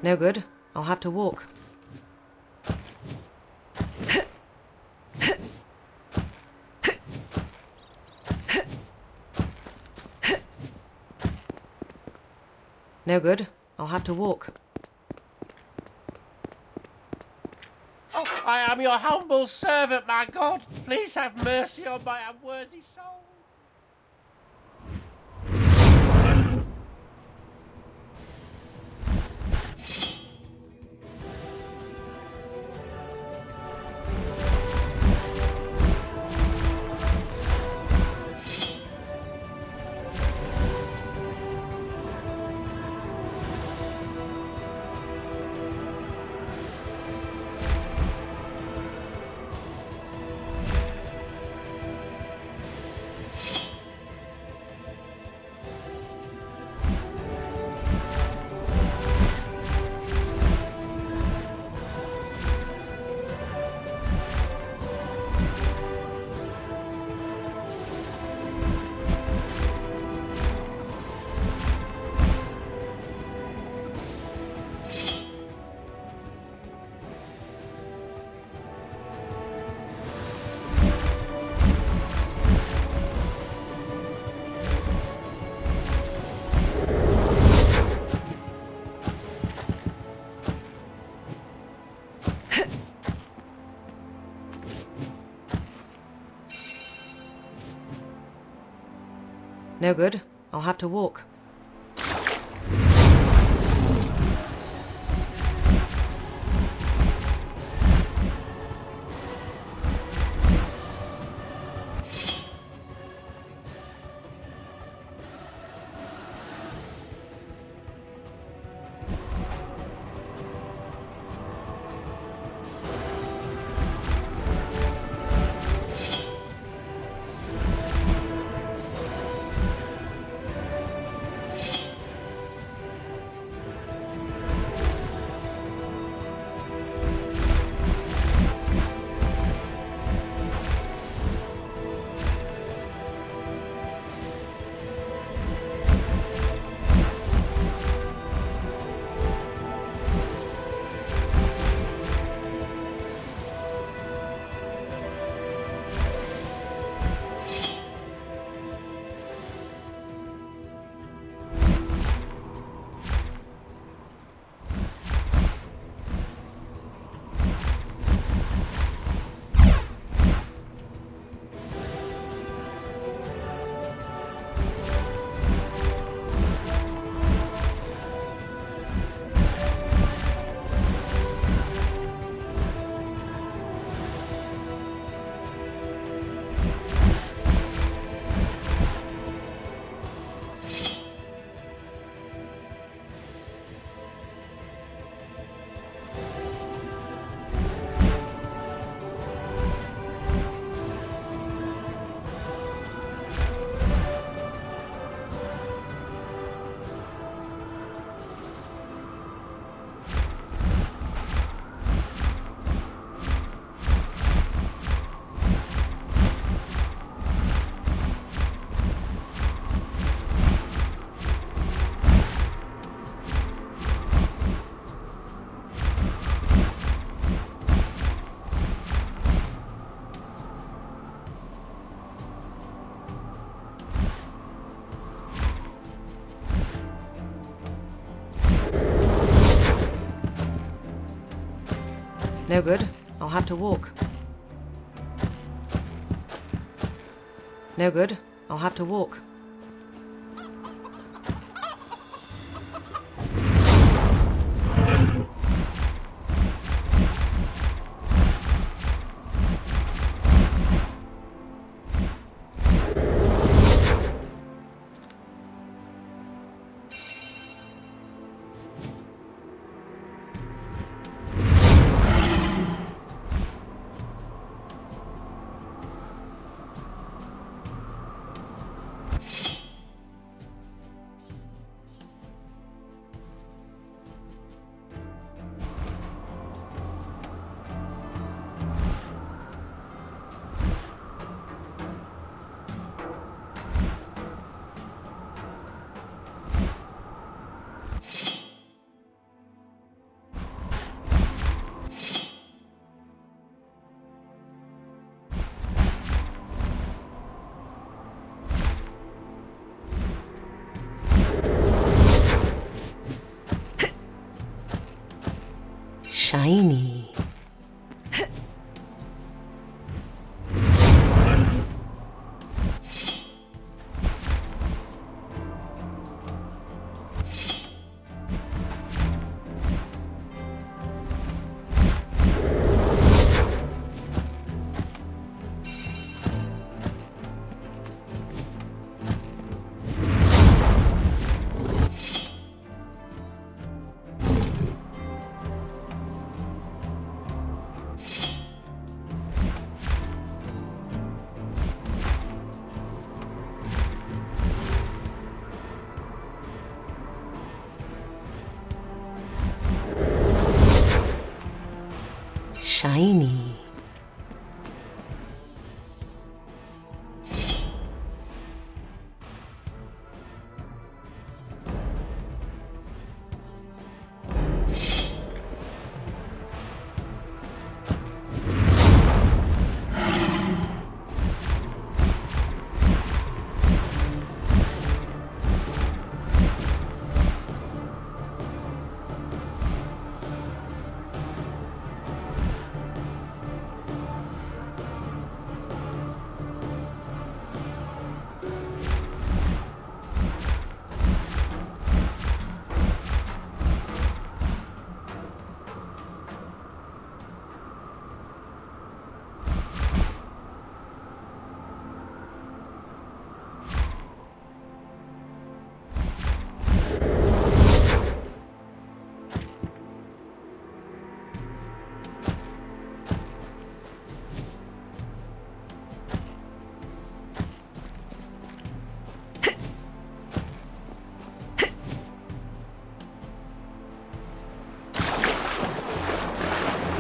No good. I'll have to walk. No good. I'll have to walk. Oh, I am your humble servant, my God. Please have mercy on my unworthy soul. No good. I'll have to walk. No good. I'll have to walk. No good. I'll have to walk.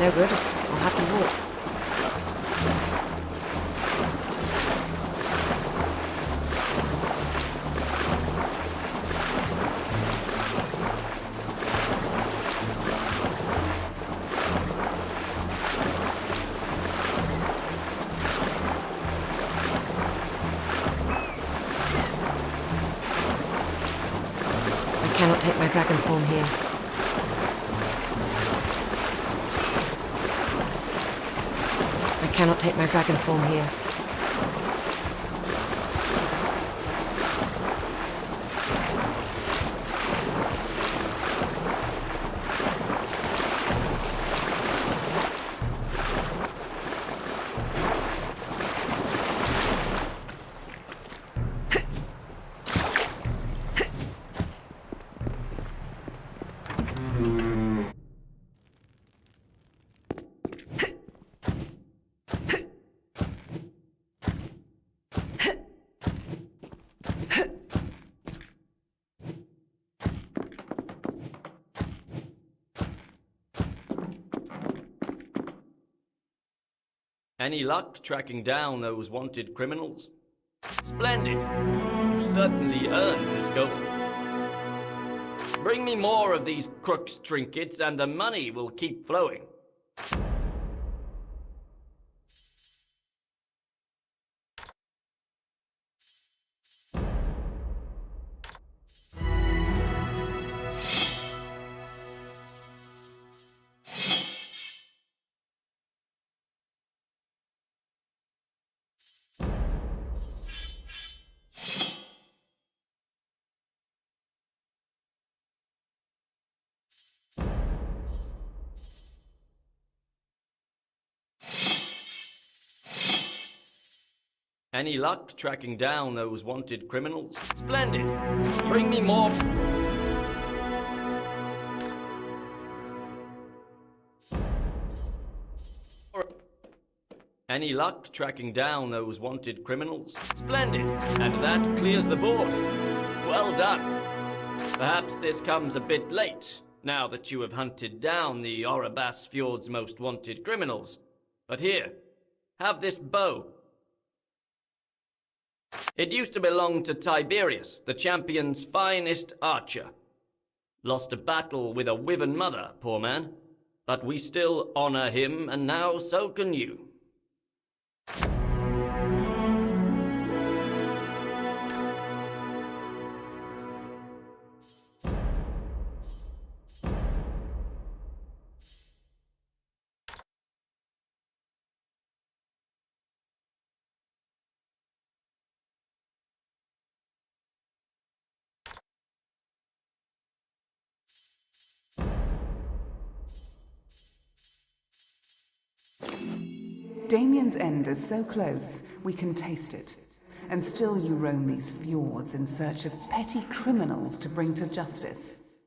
No good. I'll have to walk. I cannot take my dragon form here. I cannot take my dragon form here. Any luck tracking down those wanted criminals? Splendid. You certainly earned this gold. Bring me more of these crooks' trinkets and the money will keep flowing. Any luck tracking down those wanted criminals? Splendid. Bring me more. Any luck tracking down those wanted criminals? Splendid. And that clears the board. Well done. Perhaps this comes a bit late, now that you have hunted down the Oribas Fjord's most wanted criminals. But here, have this bow. It used to belong to Tiberius, the champion's finest archer. Lost a battle with a Wyvern mother, poor man. But we still honor him, and now so can you. Damien's end is so close, we can taste it. And still you roam these fjords in search of petty criminals to bring to justice.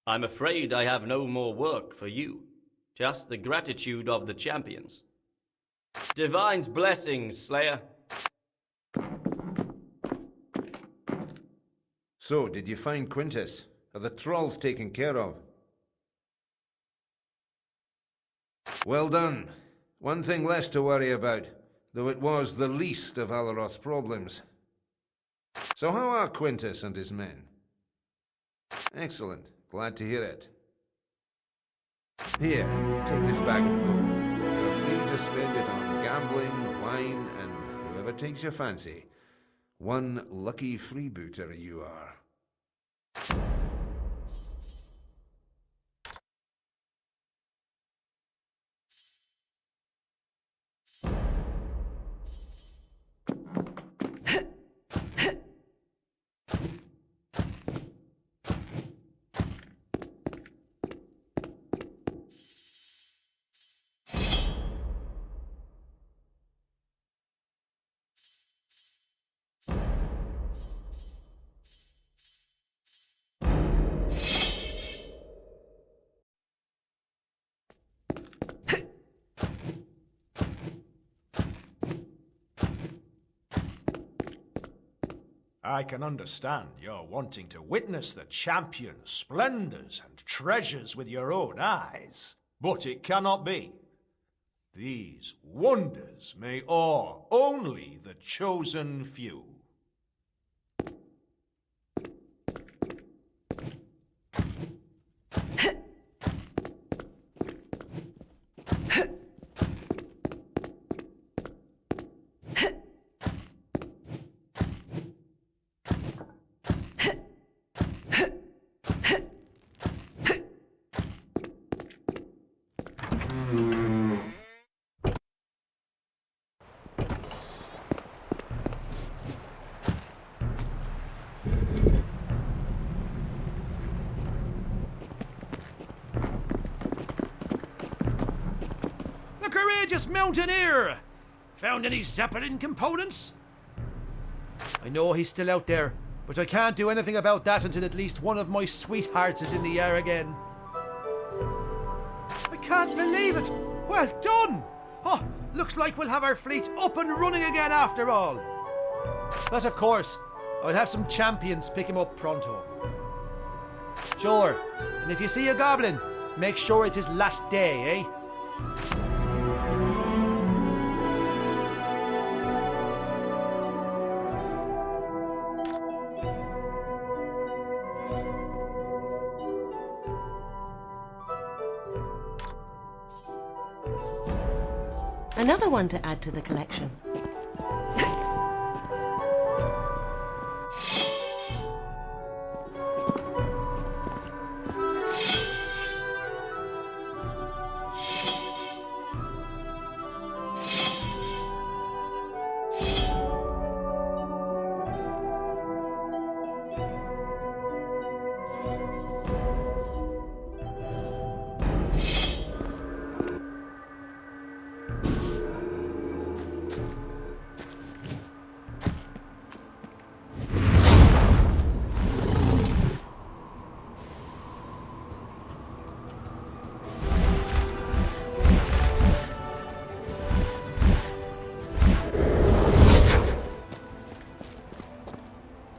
I'm afraid I have no more work for you. Just the gratitude of the champions. Divine's blessings, Slayer. So, did you find Quintus? Are the trolls taken care of? Well done. One thing less to worry about, though it was the least of Alaroth's problems. So how are Quintus and his men? Excellent. Glad to hear it. Here, take this bag of gold. You're free to spend it on gambling, wine, and whoever takes your fancy. One lucky freebooter you are. I can understand you're wanting to witness the champion's splendors and treasures with your own eyes. But it cannot be. These wonders may awe only the chosen few. The courageous mountaineer! Found any Zeppelin components? I know he's still out there, but I can't do anything about that until at least one of my sweethearts is in the air again. I can't believe it! Well done! Oh, looks like we'll have our fleet up and running again after all. But of course, I'll have some champions pick him up pronto. Sure, and if you see a goblin, make sure it's his last day, eh? Another one to add to the collection.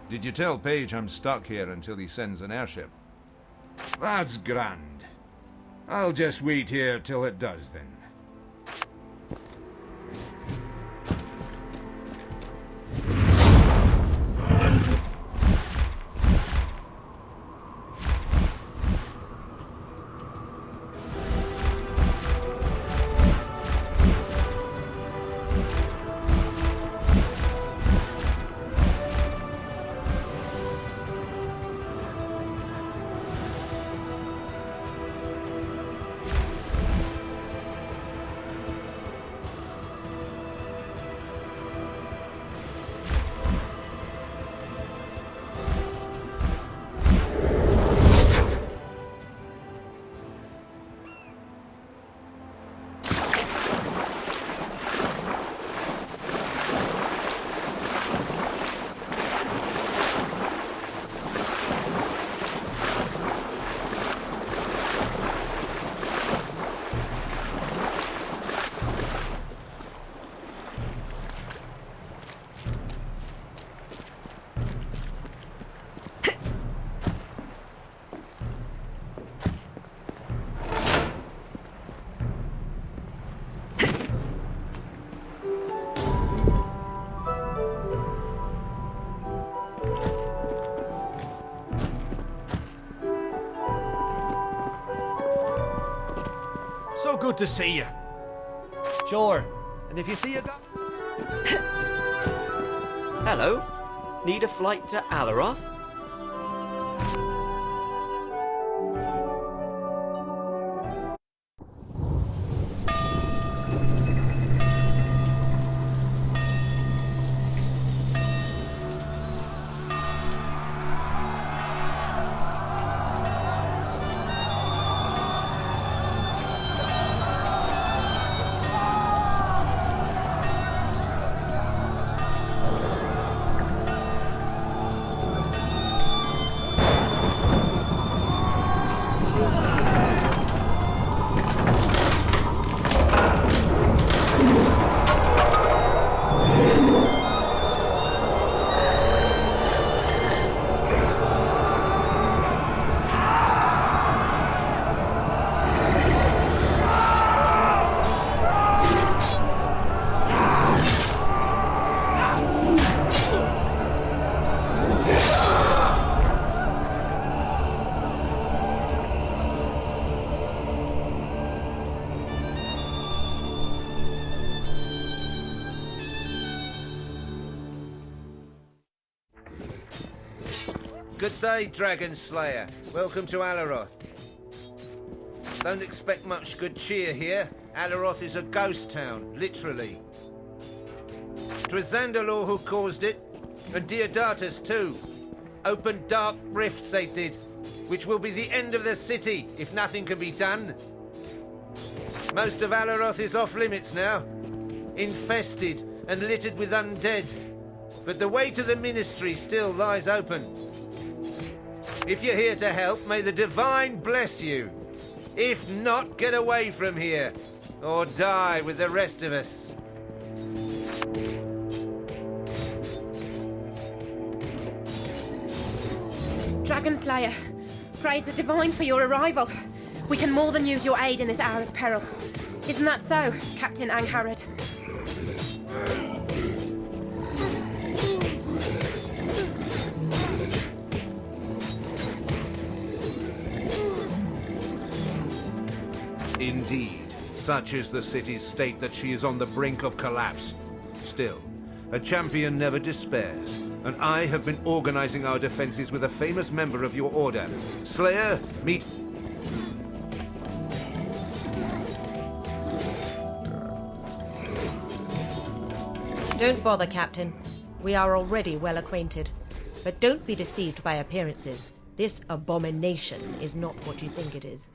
Did you tell Page I'm stuck here until he sends an airship? That's grand. I'll just wait here till it does then. So good to see you. Sure, and if you see a Hello? Need a flight to Alaroth? Good day, Dragon Slayer. Welcome to Alaroth. Don't expect much good cheer here. Alaroth is a ghost town, literally. 'Twas Zandalor who caused it, and Deodatus too. Opened dark rifts they did, which will be the end of the city if nothing can be done. Most of Alaroth is off limits now, infested and littered with undead. But the way to the Ministry still lies open. If you're here to help, may the Divine bless you. If not, get away from here, or die with the rest of us. Dragon Slayer, praise the Divine for your arrival. We can more than use your aid in this hour of peril. Isn't that so, Captain Angharad? Indeed, such is the city's state that she is on the brink of collapse. Still, a champion never despairs, and I have been organizing our defenses with a famous member of your order. Slayer, meet... Don't bother, Captain. We are already well acquainted. But don't be deceived by appearances. This abomination is not what you think it is.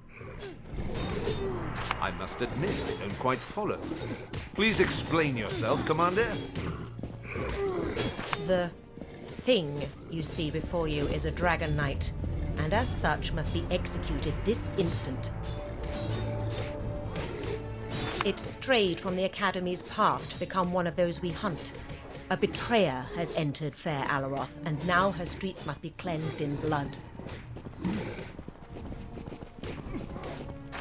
I must admit, I don't quite follow. Please explain yourself, Commander. The thing you see before you is a Dragon Knight, and as such must be executed this instant. It strayed from the Academy's path to become one of those we hunt. A betrayer has entered fair Alaroth, and now her streets must be cleansed in blood.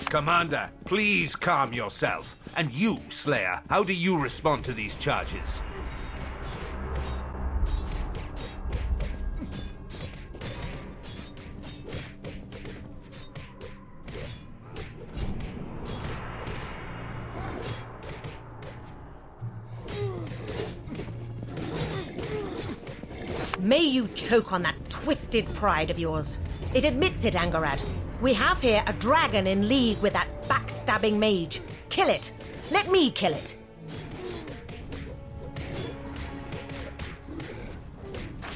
Commander, please calm yourself. And you, Slayer, how do you respond to these charges? May you choke on that twisted pride of yours. It admits it, Angharad. We have here a dragon in league with that backstabbing mage. Kill it. Let me kill it.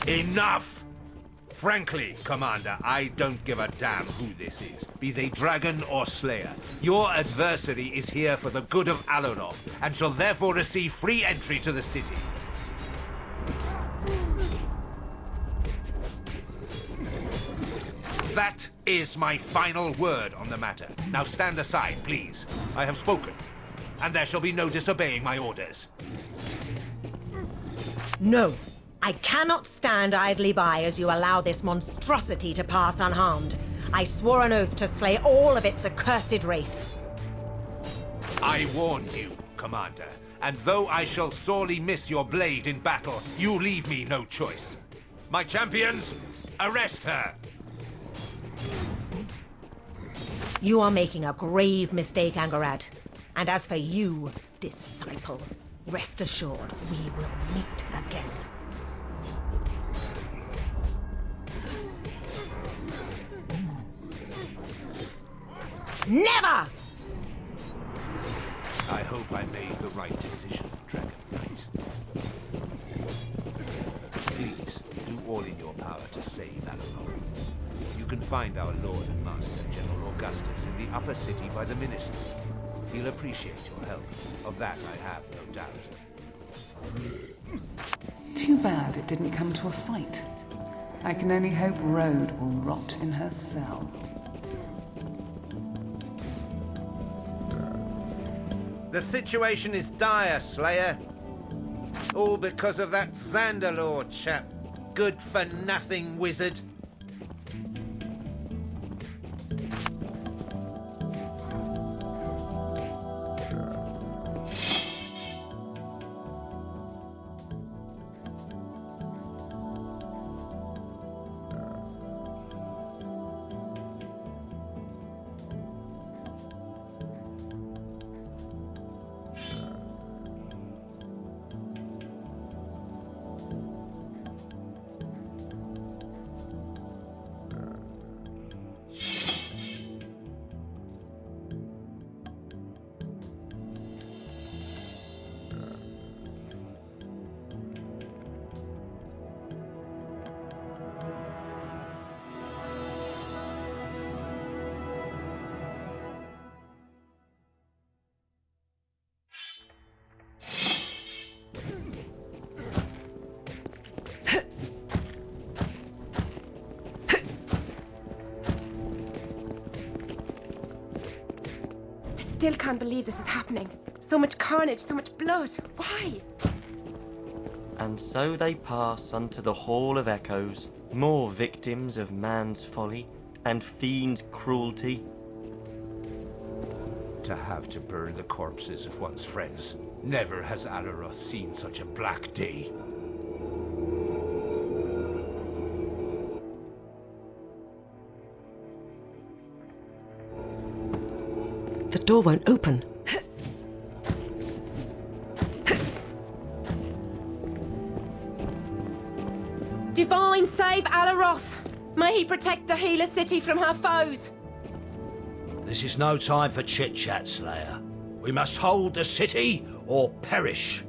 Enough! Frankly, Commander, I don't give a damn who this is, be they dragon or slayer. Your adversary is here for the good of Alaroth, and shall therefore receive free entry to the city. That is my final word on the matter. Now stand aside, please. I have spoken, and there shall be no disobeying my orders. No. I cannot stand idly by as you allow this monstrosity to pass unharmed. I swore an oath to slay all of its accursed race. I warned you, Commander, and though I shall sorely miss your blade in battle, you leave me no choice. My champions, arrest her! You are making a grave mistake, Angharad. And as for you, disciple, rest assured we will meet again. Never! I hope I made the right decision, Dragon Knight. Please, do all in your power to save Alaroth. You can find our Lord and Master, General Augustus, in the upper city by the Ministry. He'll appreciate your help. Of that I have no doubt. Too bad it didn't come to a fight. I can only hope Rhode will rot in her cell. The situation is dire, Slayer. All because of that Zandalor chap. Good-for-nothing wizard. still can't believe this is happening. So much carnage, so much blood. Why? And so they pass unto the Hall of Echoes, more victims of man's folly and fiend's cruelty. To have to burn the corpses of one's friends. Never has Alaroth seen such a black day. The door won't open. Divine, save Alaroth! May he protect the healer city from her foes! This is no time for chit-chat, Slayer. We must hold the city or perish.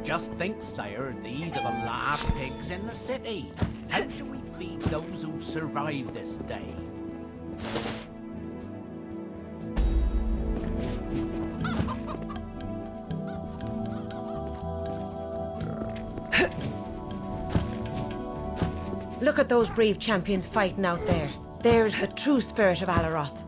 Just think, Slayer, these are the last pigs in the city. How shall we feed those who survive this day? Look at those brave champions fighting out there. There's the true spirit of Alaroth.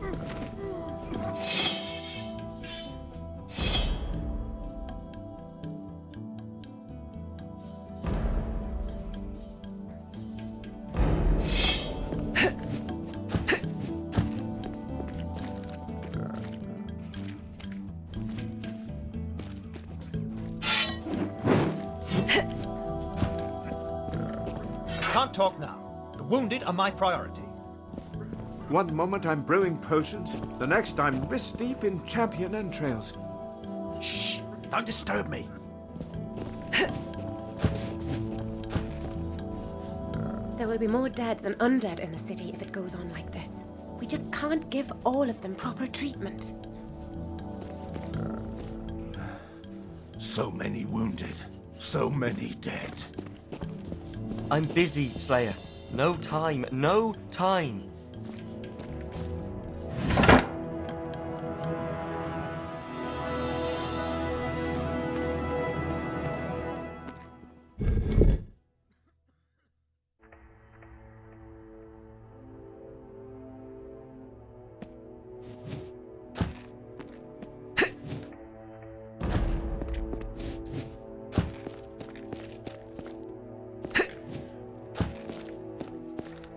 Can't talk now. The wounded are my priority. One moment I'm brewing potions, the next I'm wrist-deep in champion entrails. Shh! Don't disturb me. There will be more dead than undead in the city if it goes on like this. We just can't give all of them proper treatment. So many wounded, so many dead. I'm busy, Slayer. No time, no time.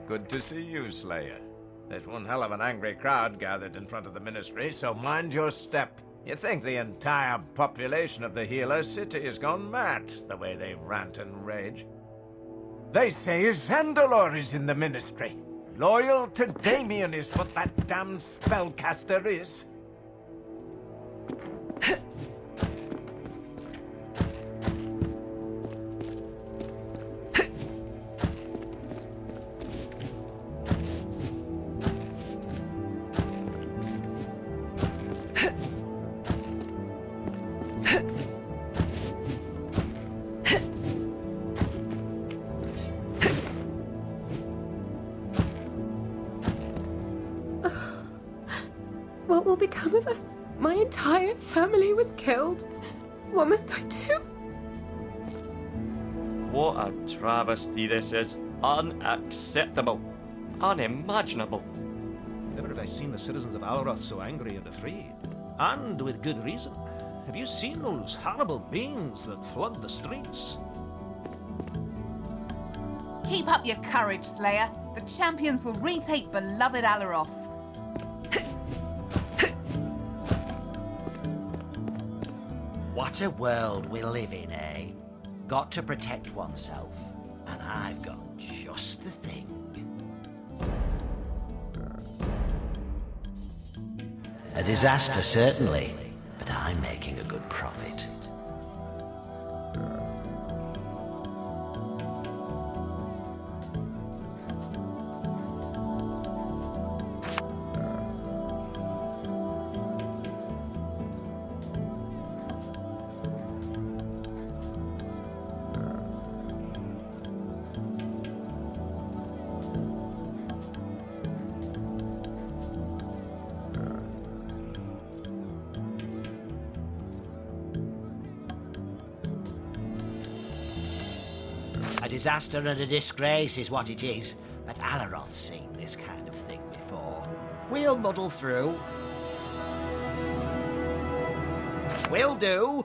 Good to see you, Slayer. There's one hell of an angry crowd gathered in front of the ministry, so mind your step. You think the entire population of the Healer City has gone mad, the way they rant and rage. They say Zandalor is in the ministry. Loyal to Damien is what that damned spellcaster is. What will become of us? My entire family was killed. What must I do? What a travesty this is. Unacceptable. Unimaginable. Never have I seen the citizens of Alaroth so angry and afraid. And with good reason. Have you seen those horrible beings that flood the streets? Keep up your courage, Slayer. The champions will retake beloved Alaroth. What a world we live in, eh? Got to protect oneself. And I've got just the thing. A disaster, certainly. But I'm making a good profit. disaster and a disgrace is what it is, but Alaroth's seen this kind of thing before. We'll muddle through. Will do.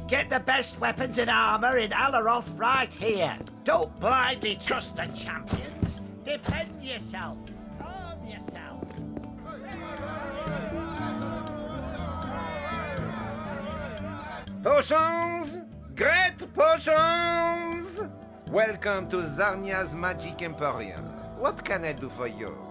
Get the best weapons and armor in Alaroth right here. Don't blindly trust the champions. Defend yourself. Arm yourself. Potions! Great potions! Welcome to Zarnia's Magic Emporium. What can I do for you?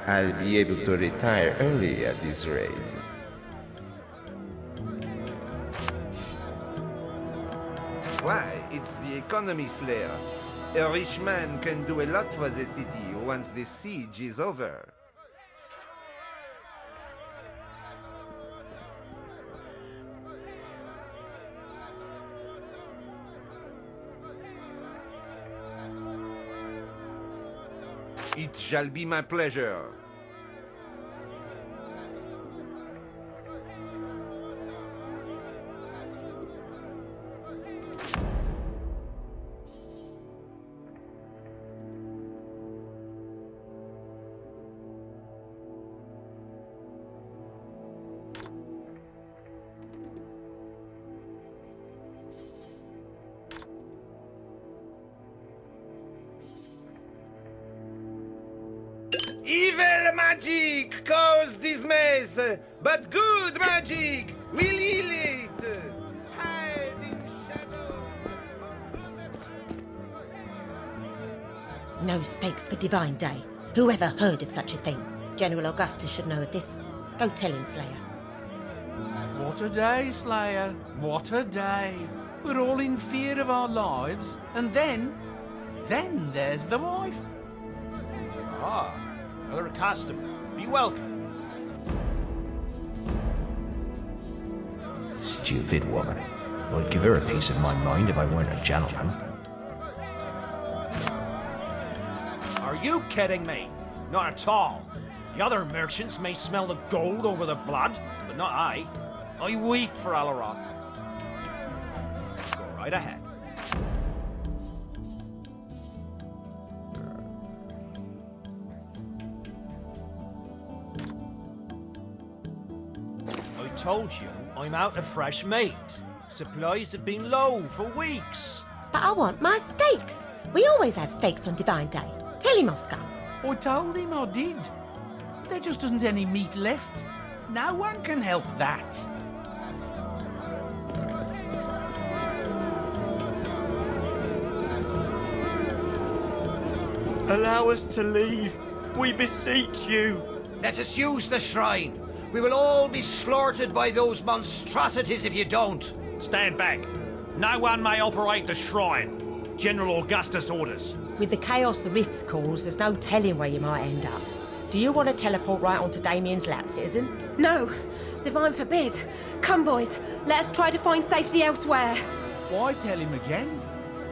I'll be able to retire early at this rate. Why, it's the economy slayer. A rich man can do a lot for the city once the siege is over. It shall be my pleasure. Evil magic caused this mess, but good magic will heal it. Hide in shadow. No stakes for Divine Day. Whoever heard of such a thing? General Augustus should know of this. Go tell him, Slayer. What a day, Slayer. What a day. We're all in fear of our lives, and then there's the wife. Ah, another customer. Be welcome. Stupid woman. I'd give her a piece of my mind if I weren't a gentleman. Are you kidding me? Not at all. The other merchants may smell the gold over the blood, but not I. I weep for Alaroth. Go right ahead. I told you I'm out of fresh meat. Supplies have been low for weeks. But I want my steaks. We always have steaks on Divine Day. Tell him, Oscar. I told him I did. There just isn't any meat left. No one can help that. Allow us to leave. We beseech you. Let us use the shrine. We will all be slaughtered by those monstrosities if you don't. Stand back. No one may operate the shrine. General Augustus orders. With the chaos the rifts cause, there's no telling where you might end up. Do you want to teleport right onto Damien's lap, citizen? No! Divine forbid! Come, boys, let us try to find safety elsewhere. Why tell him again?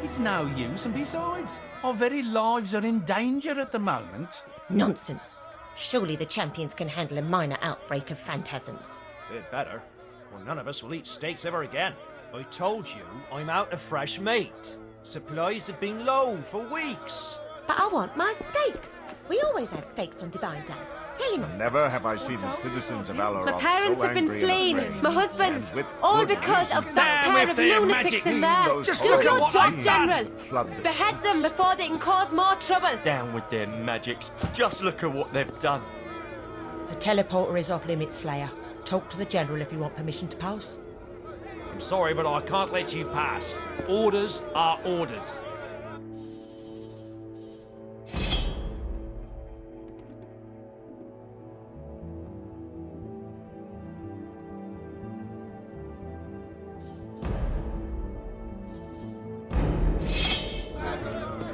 It's no use, and besides, our very lives are in danger at the moment. Nonsense. Surely the champions can handle a minor outbreak of phantasms. Bit better, or none of us will eat steaks ever again. I told you I'm out of fresh meat. Supplies have been low for weeks. But I want my steaks. We always have steaks on Divine Day. Tell him Oscar. Never have I seen the citizens of Alaroth My parents so have been angry and slain, afraid. my husband, And with all good because reason. of that pair of lunatics in there. Those Do horrible your job, fiends General. that flood the Behead them before they can cause more trouble. Down with their magics. Just look at what they've done. The teleporter is off limits, Slayer. Talk to the General if you want permission to pass. I'm sorry, but I can't let you pass. Orders are orders.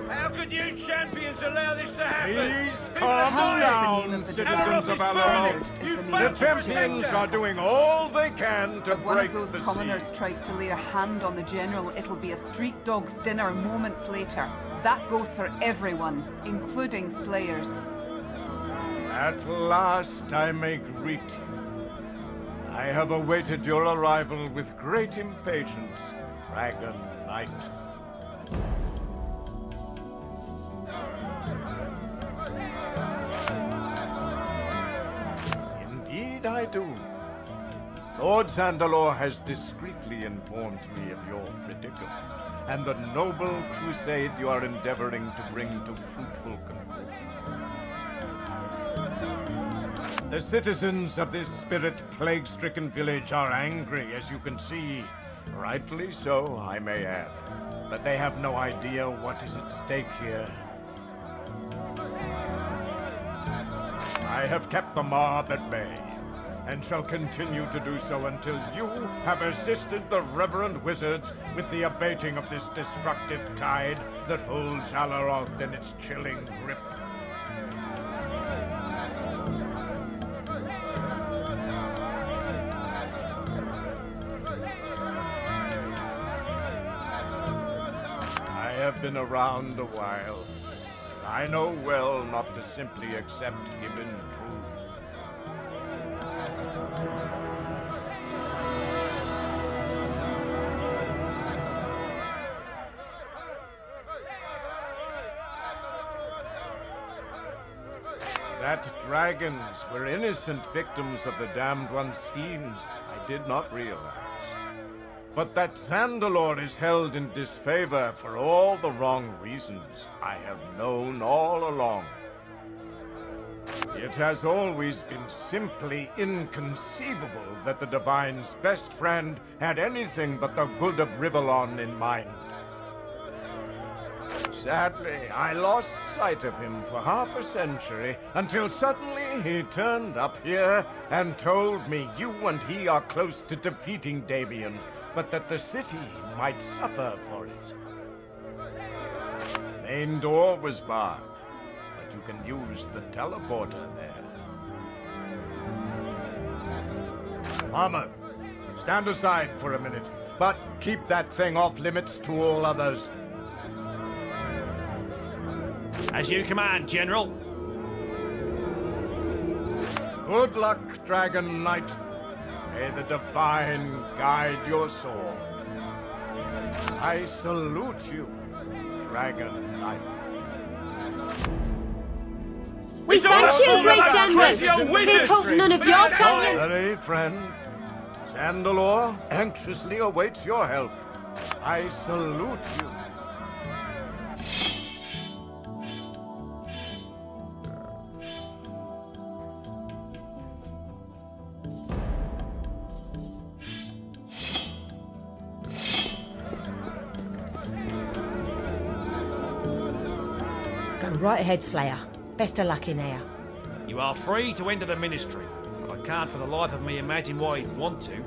How could you champions allow this to happen? Please calm down, citizens of Alaroth. The champions are doing all they can to If one break of those the commoners seal. tries to lay a hand on the General, it'll be a street dog's dinner moments later. That goes for everyone, including Slayers. At last I may greet you. I have awaited your arrival with great impatience, Dragon Knight. Indeed I do. Lord Zandalor has discreetly informed me of your predicament, and the noble crusade you are endeavoring to bring to fruitful conclusion. The citizens of this spirit-plague-stricken village are angry, as you can see. Rightly so, I may add. But they have no idea what is at stake here. I have kept the mob at bay, and shall continue to do so until you have assisted the reverend wizards with the abating of this destructive tide that holds Alaroth in its chilling grip. I have been around a while. I know well not to simply accept given truths. That dragons were innocent victims of the Damned One's schemes, I did not realize. But that Zandalor is held in disfavor for all the wrong reasons I have known all along. It has always been simply inconceivable that the Divine's best friend had anything but the good of Rivellon in mind. Sadly, I lost sight of him for half a century, until suddenly he turned up here and told me you and he are close to defeating Damien, but that the city might suffer for it. The main door was barred, but you can use the teleporter there. Armor, stand aside for a minute, but keep that thing off limits to all others. As you command, General. Good luck, Dragon Knight. May the Divine guide your sword. I salute you, Dragon Knight. We thank you, great General! This holds none of your champions! Sorry, friend. Zandalor anxiously awaits your help. I salute you. Go right ahead, Slayer. Best of luck in there. You are free to enter the ministry, but I can't for the life of me imagine why you'd want to.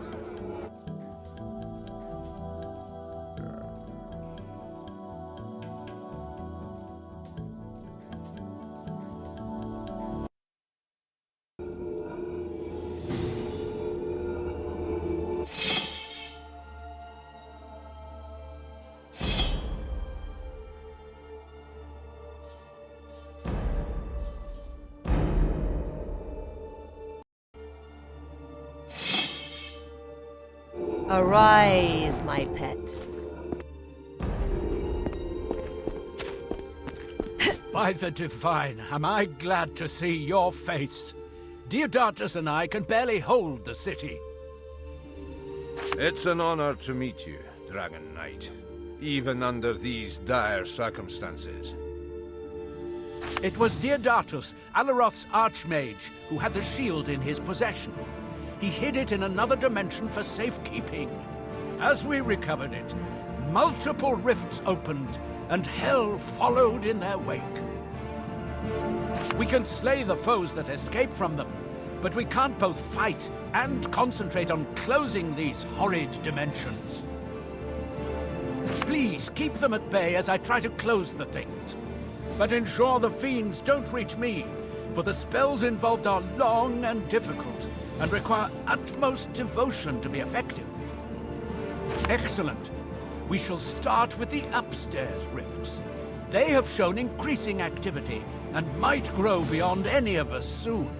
Arise, my pet. By the Divine, am I glad to see your face. Deodatus and I can barely hold the city. It's an honor to meet you, Dragon Knight, even under these dire circumstances. It was Deodatus, Alaroth's archmage, who had the shield in his possession. He hid it in another dimension for safekeeping. As we recovered it, multiple rifts opened, and hell followed in their wake. We can slay the foes that escape from them, but we can't both fight and concentrate on closing these horrid dimensions. Please keep them at bay as I try to close the things. But ensure the fiends don't reach me, for the spells involved are long and difficult, and require utmost devotion to be effective. Excellent. We shall start with the upstairs rifts. They have shown increasing activity, and might grow beyond any of us soon.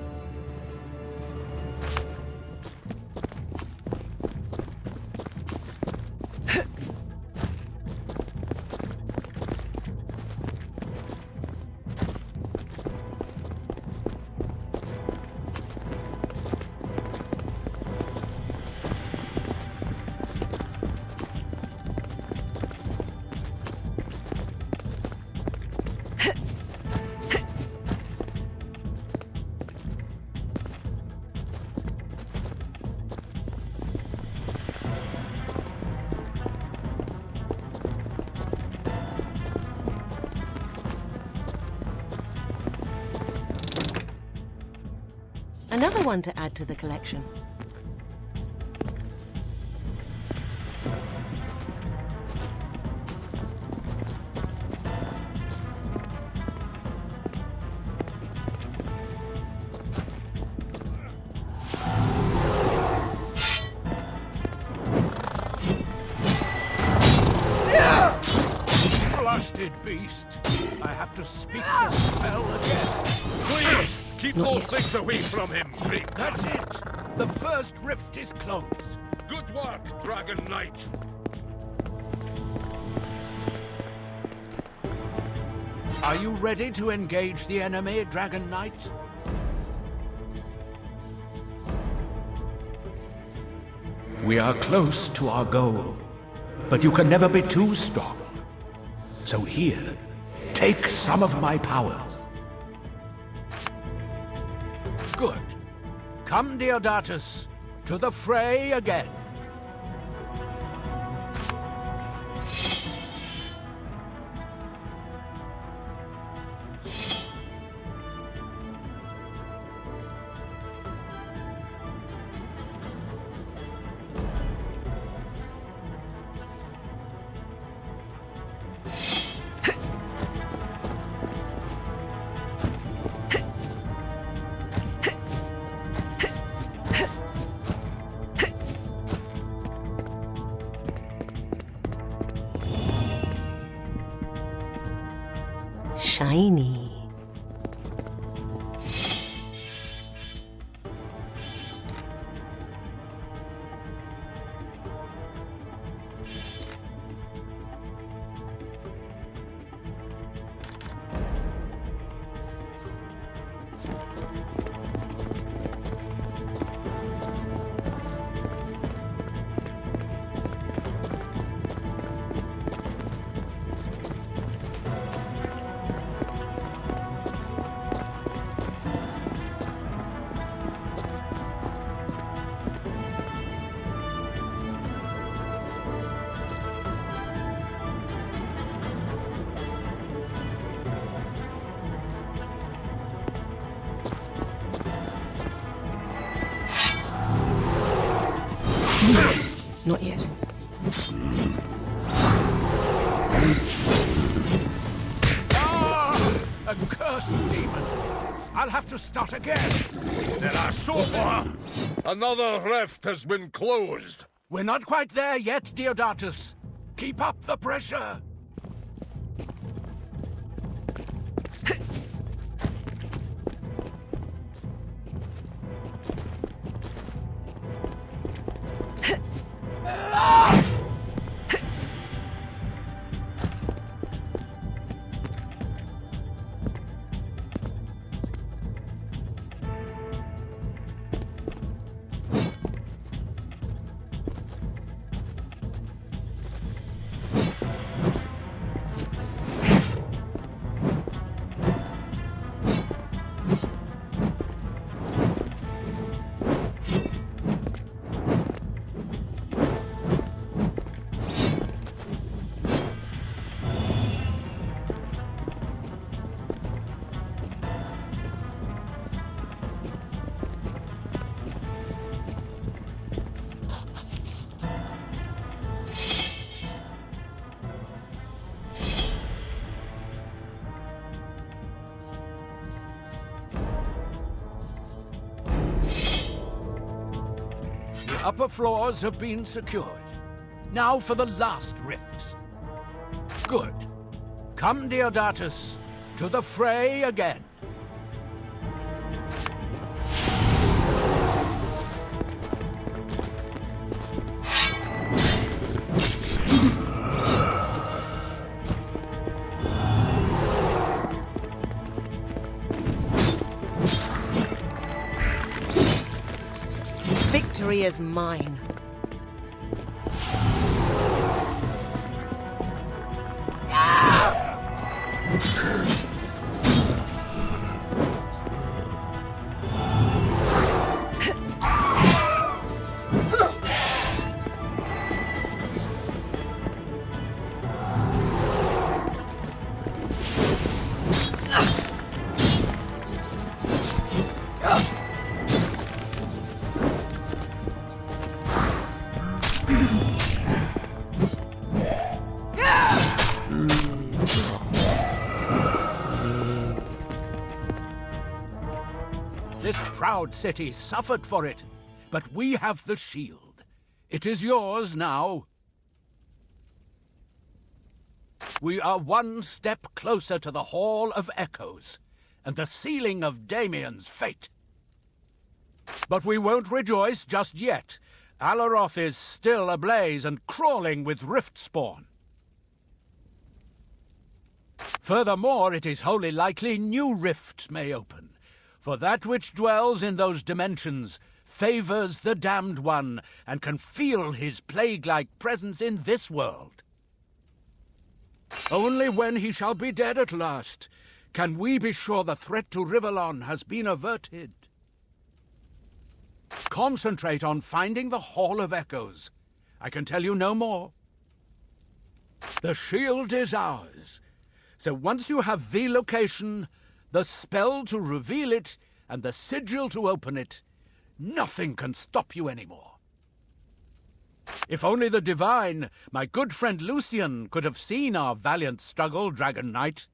Another one to add to the collection. Blasted beast! I have to speak the spell again. Please, keep Not those yet. things away from him, Great. That's it! The first rift is closed. Good work, Dragon Knight. Are you ready to engage the enemy, Dragon Knight? We are close to our goal, but you can never be too strong. So here, take some of my powers. Good. Come, Deodatus, to the fray again. Shiny. Not yet. Ah! A cursed demon! I'll have to start again. Another rift has been closed. We're not quite there yet, Deodatus. Keep up the pressure. Upper floors have been secured. Now for the last rifts. Good. Come, Deodatus, to the fray again. Victory is mine. This proud city suffered for it, but we have the shield. It is yours now. We are one step closer to the Hall of Echoes, and the sealing of Damien's fate. But we won't rejoice just yet. Alaroth is still ablaze and crawling with rift spawn. Furthermore, it is wholly likely new rifts may open, for that which dwells in those dimensions favors the Damned One and can feel his plague-like presence in this world. Only when he shall be dead at last can we be sure the threat to Rivellon has been averted. Concentrate on finding the Hall of Echoes. I can tell you no more. The shield is ours, so once you have the location, the spell to reveal it, and the sigil to open it, nothing can stop you anymore. If only the Divine, my good friend Lucian, could have seen our valiant struggle, Dragon Knight.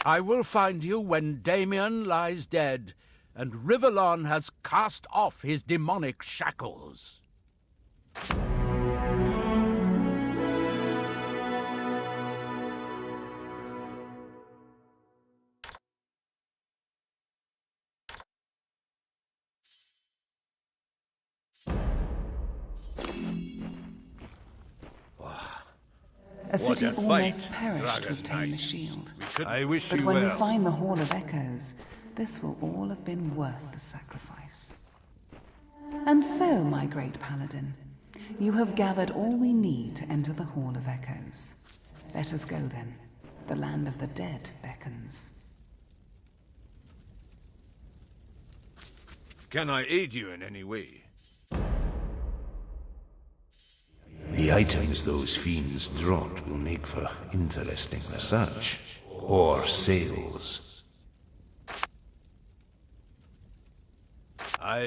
I will find you when Damien lies dead, and Rivellon has cast off his demonic shackles. A city almost perished to obtain the shield. I wish But you when we well. find the Hall of Echoes, this will all have been worth the sacrifice. And so, my great paladin, you have gathered all we need to enter the Hall of Echoes. Let us go then. The land of the dead beckons. Can I aid you in any way? The items those fiends dropped will make for interesting research. Or sales. I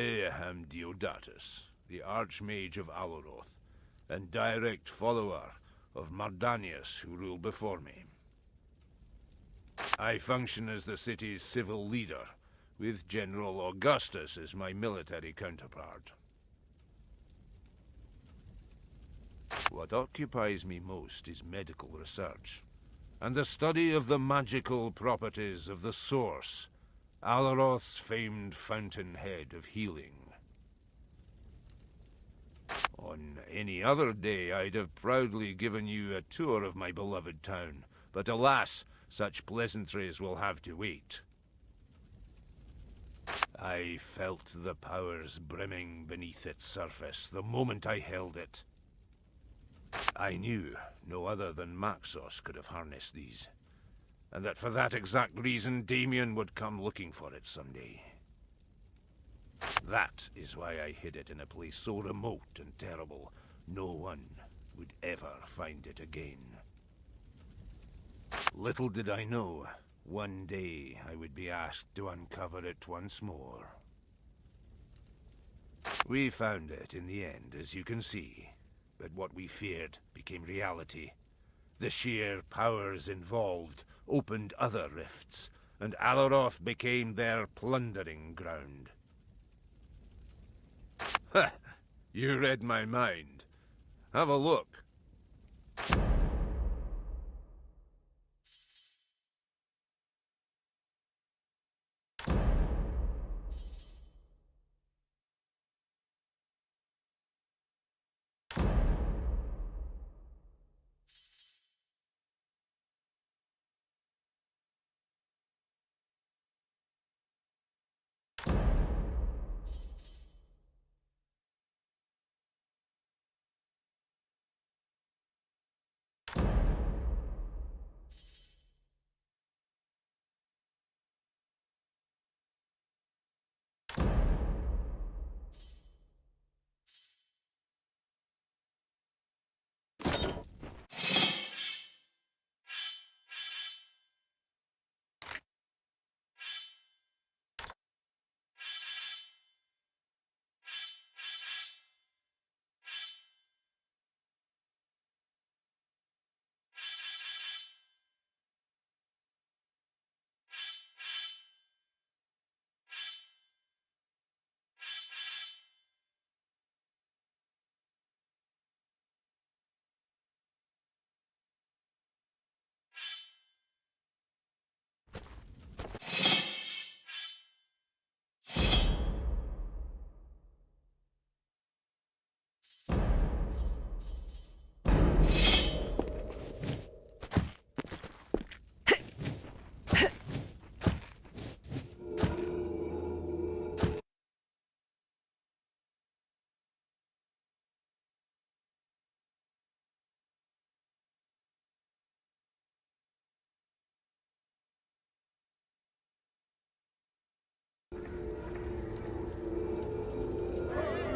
am Deodatus, the Archmage of Alaroth, and direct follower of Mardanius, who ruled before me. I function as the city's civil leader, with General Augustus as my military counterpart. What occupies me most is medical research, and the study of the magical properties of the Source, Alaroth's famed fountainhead of healing. On any other day, I'd have proudly given you a tour of my beloved town, but alas, such pleasantries will have to wait. I felt the powers brimming beneath its surface the moment I held it. I knew no other than Maxos could have harnessed these, and that for that exact reason Damien would come looking for it someday. That is why I hid it in a place so remote and terrible, no one would ever find it again. Little did I know, one day I would be asked to uncover it once more. We found it in the end, as you can see, but what we feared became reality. The sheer powers involved opened other rifts, and Alaroth became their plundering ground. Ha! You read my mind. Have a look.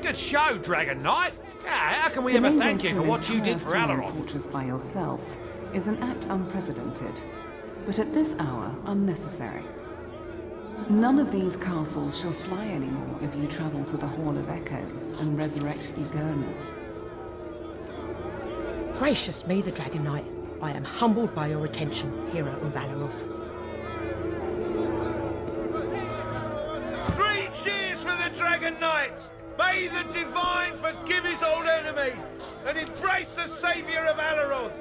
Good show, Dragon Knight. Yeah, how can we ever thank you for what you did for Alaroth? Fortress by yourself is an act unprecedented, but at this hour unnecessary. None of these castles shall fly anymore if you travel to the Hall of Echoes and resurrect Igurna. Gracious me, the Dragon Knight. I am humbled by your attention, hero of Alaroth. 3 cheers for the Dragon Knight! May the Divine forgive his old enemy and embrace the saviour of Alaroth!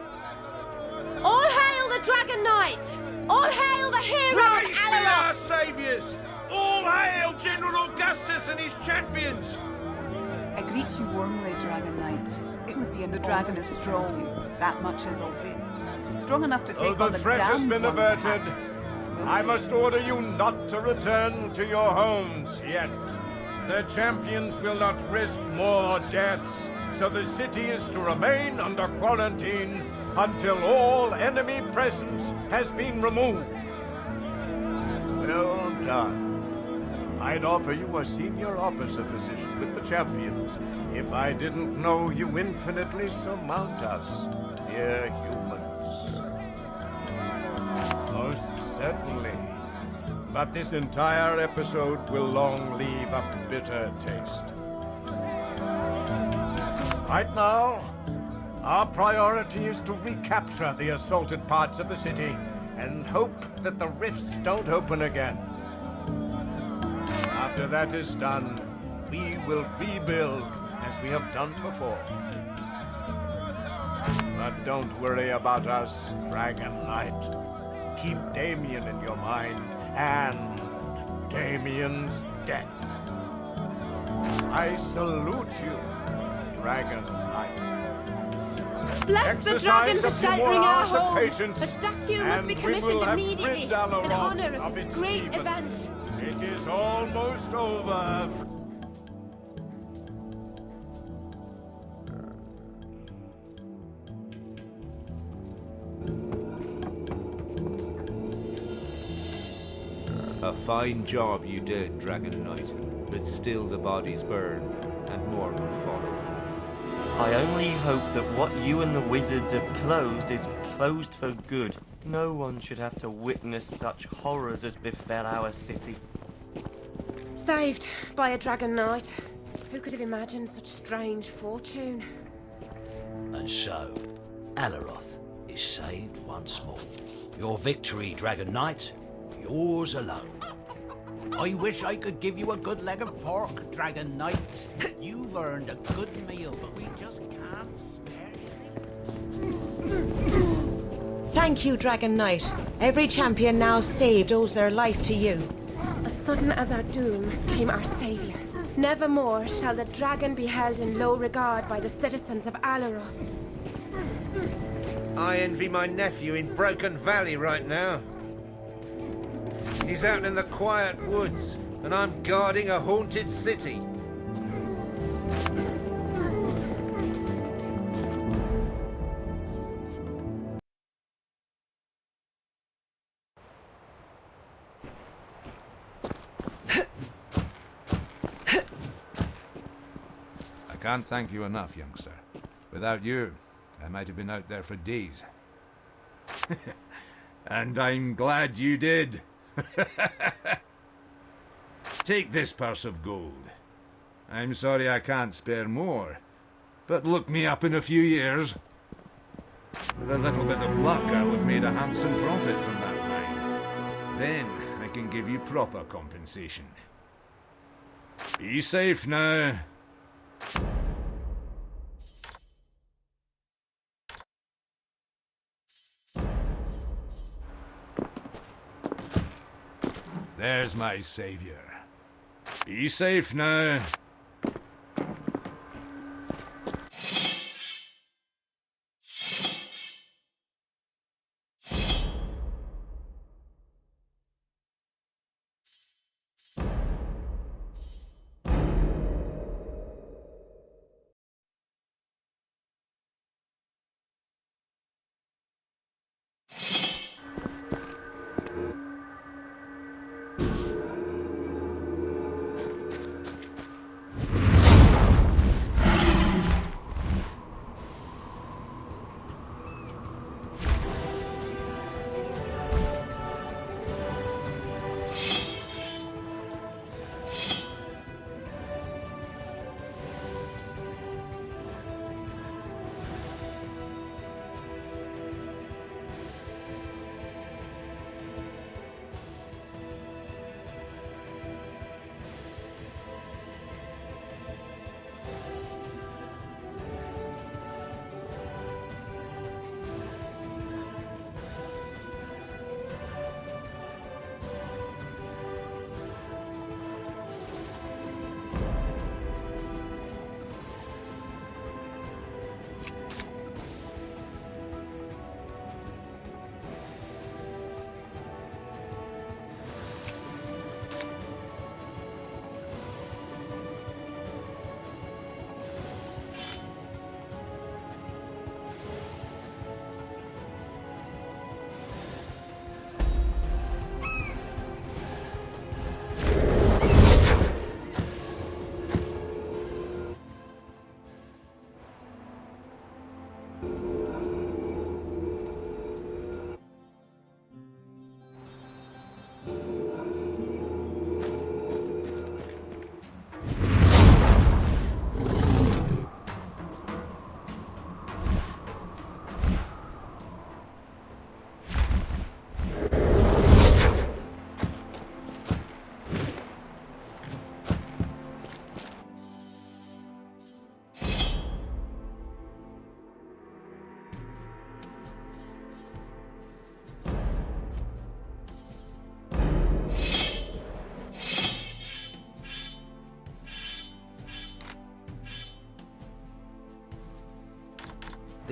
All hail the Dragon Knight! All hail the hero Praise of be Alaroth! our saviours! All hail General Augustus and his champions! I greet you warmly, Dragon Knight. It would be the dragon is strong. That much is obvious. Strong enough to take on the the threat has damned been one, averted. perhaps. We'll I see. must order you not to return to your homes yet. The champions will not risk more deaths, so the city is to remain under quarantine until all enemy presence has been removed. Well done. I'd offer you a senior officer position with the champions if I didn't know you infinitely surmount us, mere humans. Most certainly. But this entire episode will long leave a bitter taste. Right now, our priority is to recapture the assaulted parts of the city and hope that the rifts don't open again. After that is done, we will rebuild as we have done before. But don't worry about us, Dragon Knight. Keep Damien in your mind and Damien's death. I salute you, Dragon Knight. Bless the dragon for Exercise a few sheltering more our hours of home. patience, A statue must and be we commissioned will have immediately rid in Alaroth honor of of this its great demons. event. It is almost over. A fine job you did, Dragon Knight. But still the bodies burn, and more will follow. I only hope that what you and the wizards have closed is closed for good. No one should have to witness such horrors as befell our city. Saved by a dragon knight. Who could have imagined such strange fortune? And so, Alaroth is saved once more. Your victory, Dragon Knight, yours alone. I wish I could give you a good leg of pork, Dragon Knight. You've earned a good meal, but we just can't spare you. Thank you, Dragon Knight. Every champion now saved owes their life to you. As sudden as our doom came our savior. Nevermore shall the dragon be held in low regard by the citizens of Alaroth. I envy my nephew in Broken Valley right now. He's out in the quiet woods, and I'm guarding a haunted city. I can't thank you enough, youngster. Without you, I might have been out there for days. And I'm glad you did. Take this purse of gold. I'm sorry I can't spare more, but look me up in a few years. With a little bit of luck, I'll have made a handsome profit from that mine. Then I can give you proper compensation. Be safe now. There's my savior. Be safe now.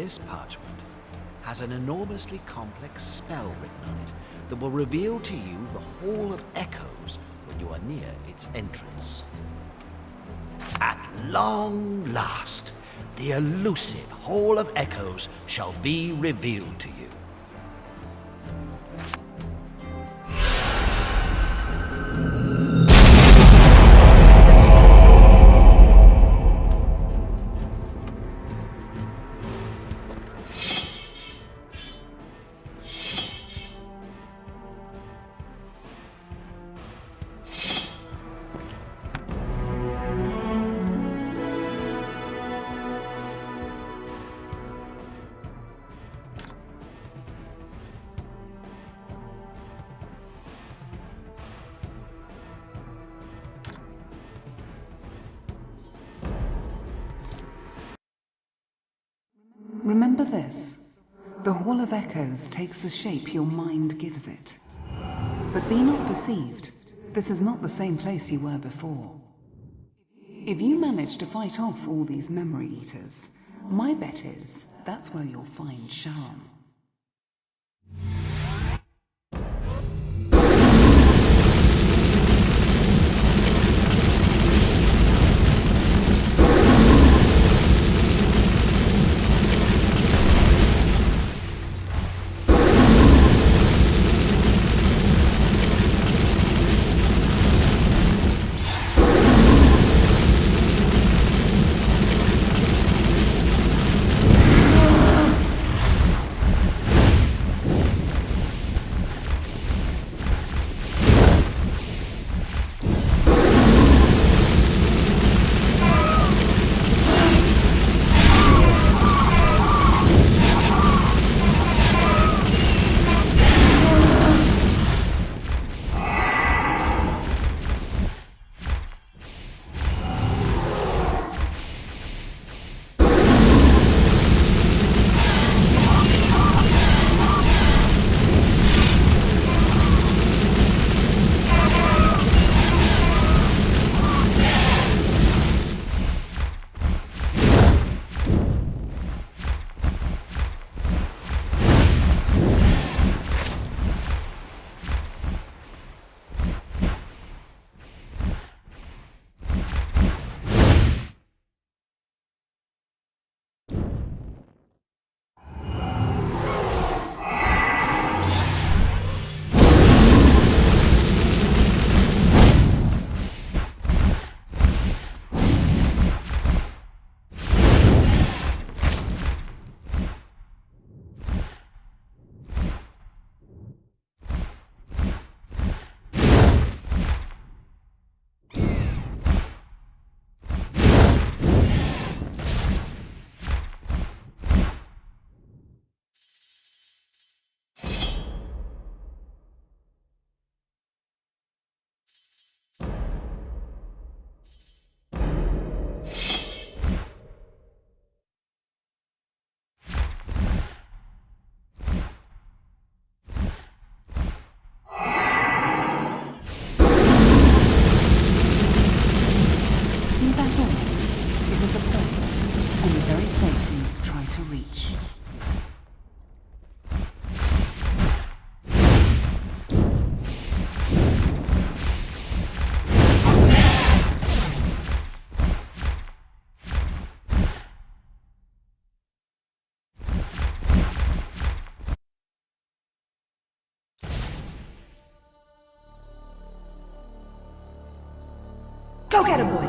This parchment has an enormously complex spell written on it that will reveal to you the Hall of Echoes when you are near its entrance. At long last, the elusive Hall of Echoes shall be revealed to you. Remember this. The Hall of Echoes takes the shape your mind gives it. But be not deceived. This is not the same place you were before. If you manage to fight off all these memory eaters, my bet is that's where you'll find Sharon. Go get him, boy!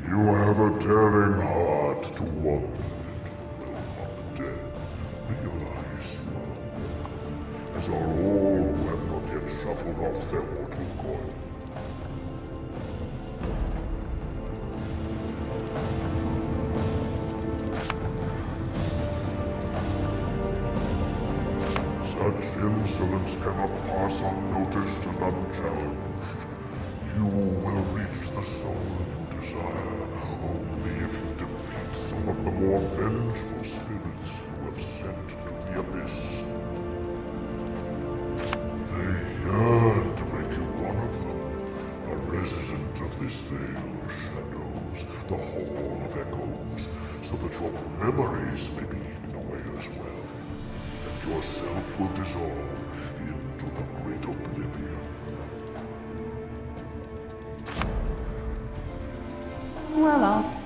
You have a tearing heart to wander into the realm of the dead. Realize you are alone, as are all who have not yet shuffled off their mortal coil. Its insolence cannot pass unnoticed and unchallenged. You will reach the soul you desire only if you defeat some of the more vengeful spirits you have sent to the abyss. They yearn to make you one of them, a resident of this vale of shadows, the Hall of Echoes, so that your memories may be hidden away as well, and yourself will dissolve into the great oblivion. Well, I'll...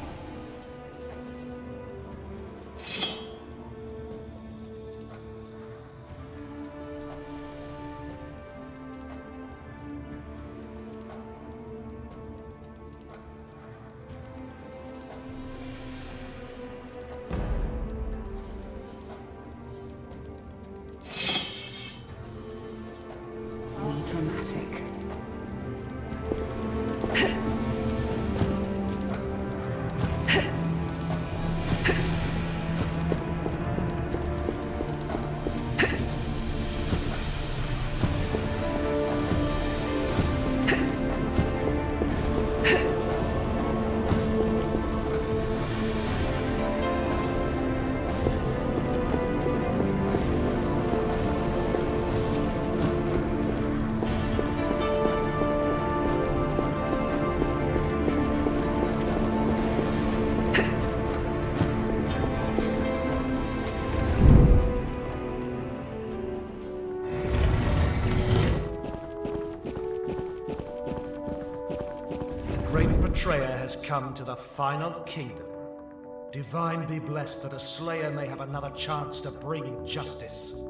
We dramatic. Great betrayer has come to the final kingdom. Divine be blessed that a slayer may have another chance to bring justice.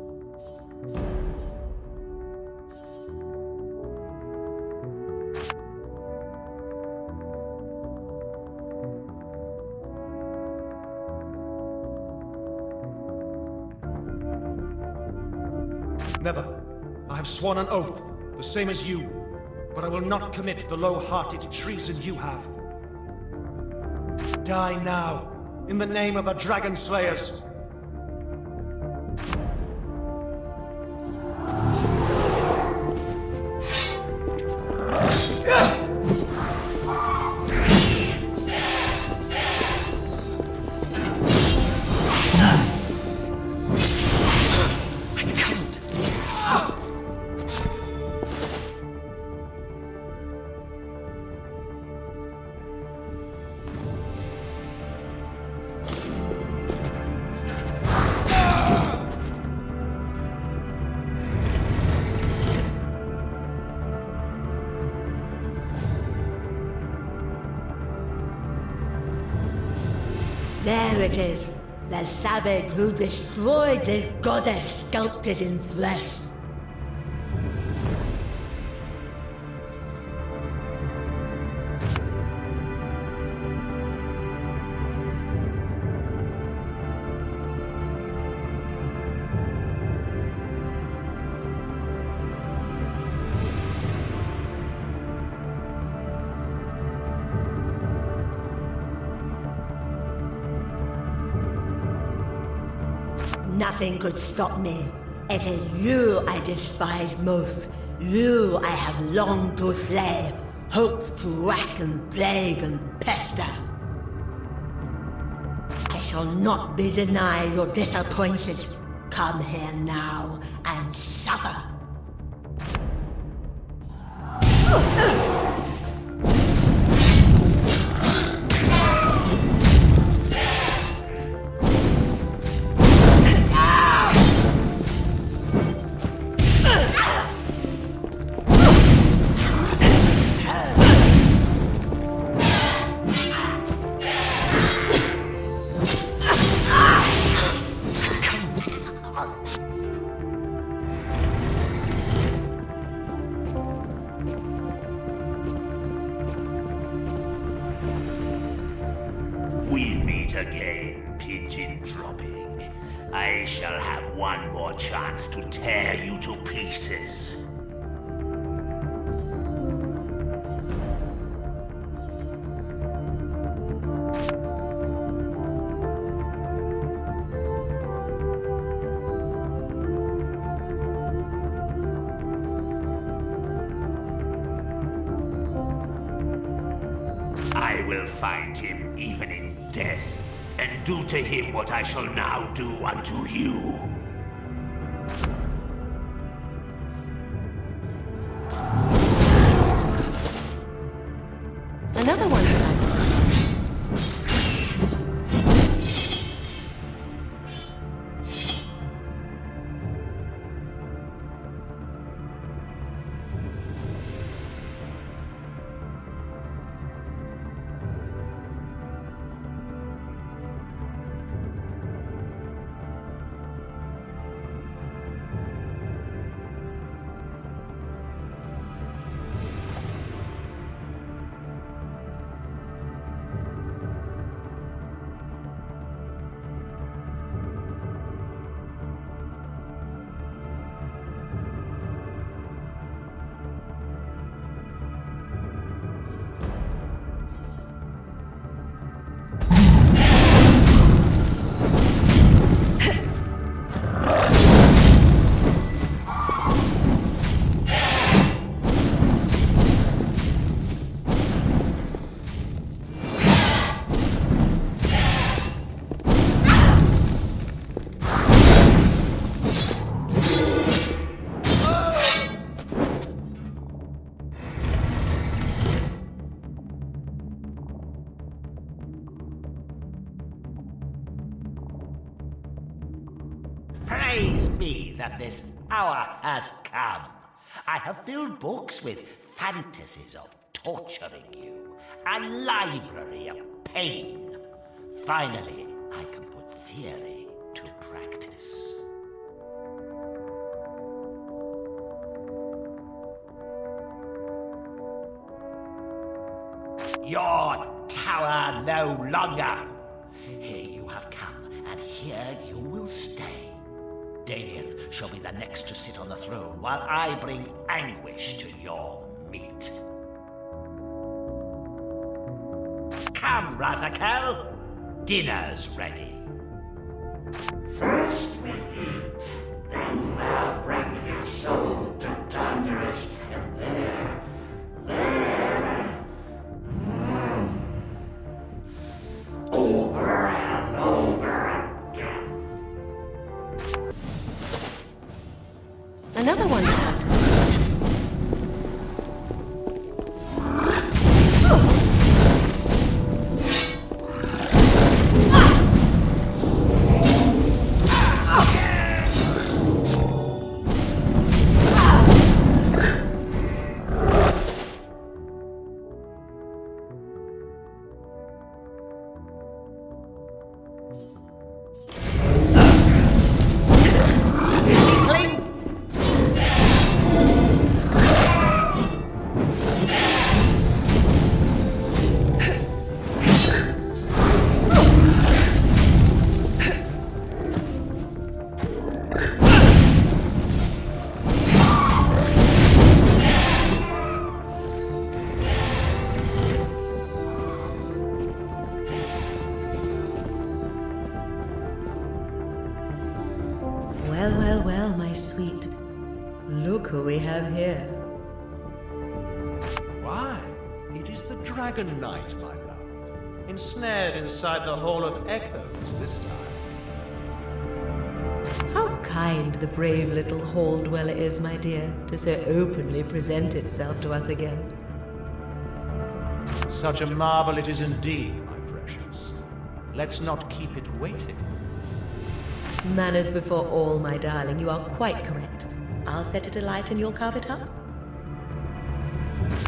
Never. I have sworn an oath, the same as you, but I will not commit the low-hearted treason you have. Die now, in the name of the Dragon Slayers. There it is, the savage who destroyed this goddess sculpted in flesh. Nothing could stop me. It is you I despise most. You I have longed to slay, hoped to rack and plague and pester. I shall not be denied or disappointed. Come here now and suffer. We meet again, pigeon dropping. I shall have one more chance to tear you to pieces. I will find him even in death, and do to him what I shall now do unto you. Another one tonight. Praise be that this hour has come. I have filled books with fantasies of torturing you, a library of pain. Finally, I can put theory to practice. Your tower no longer. Here you have come, and here you will stay. Damien shall be the next to sit on the throne, while I bring anguish to your meat. Come, Razakel. Dinner's ready. First we eat, then thou bring his soul to Tartarus, and there, over and over again. Another one tonight. Well, well, well, my sweet. Look who we have here. Why, it is the Dragon Knight, my love. Ensnared inside the Hall of Echoes this time. How kind the brave little hall dweller is, my dear, to so openly present itself to us again. Such a marvel it is indeed, my precious. Let's not keep it waiting. Manners before all, my darling. You are quite correct. I'll set it alight and you'll carve it up.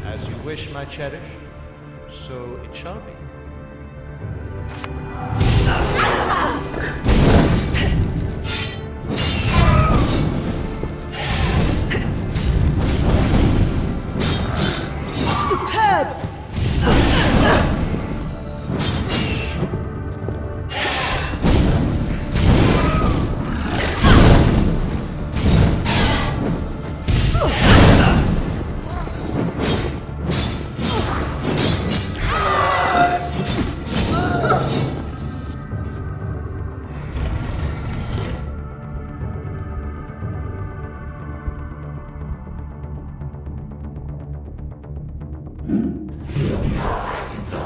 As you wish, my cherish, so it shall be. Superb! The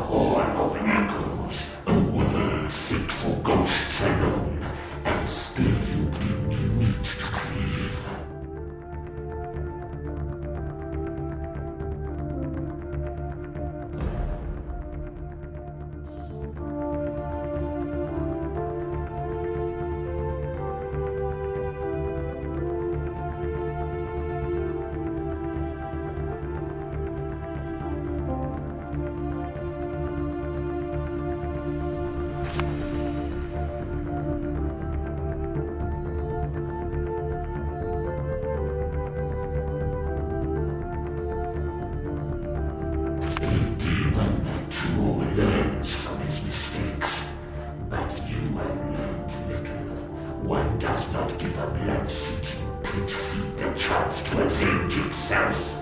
itself.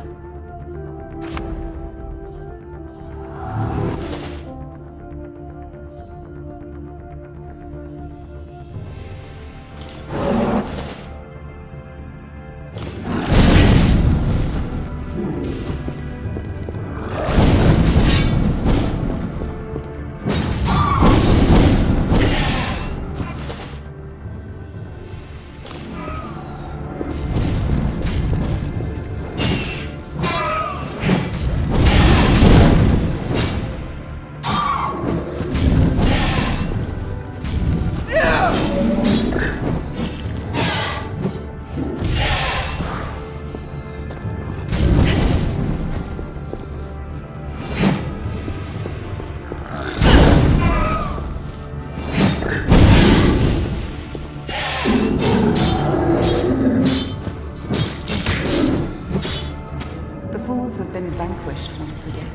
Have been vanquished once again.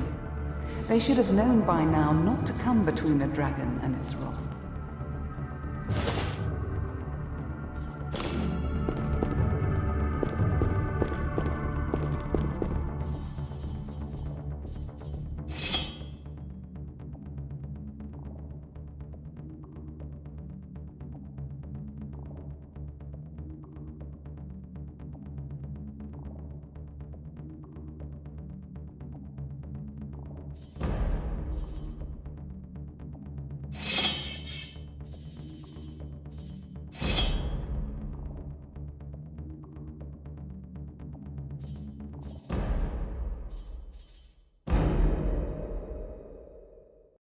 They should have known by now not to come between the dragon and its wrath.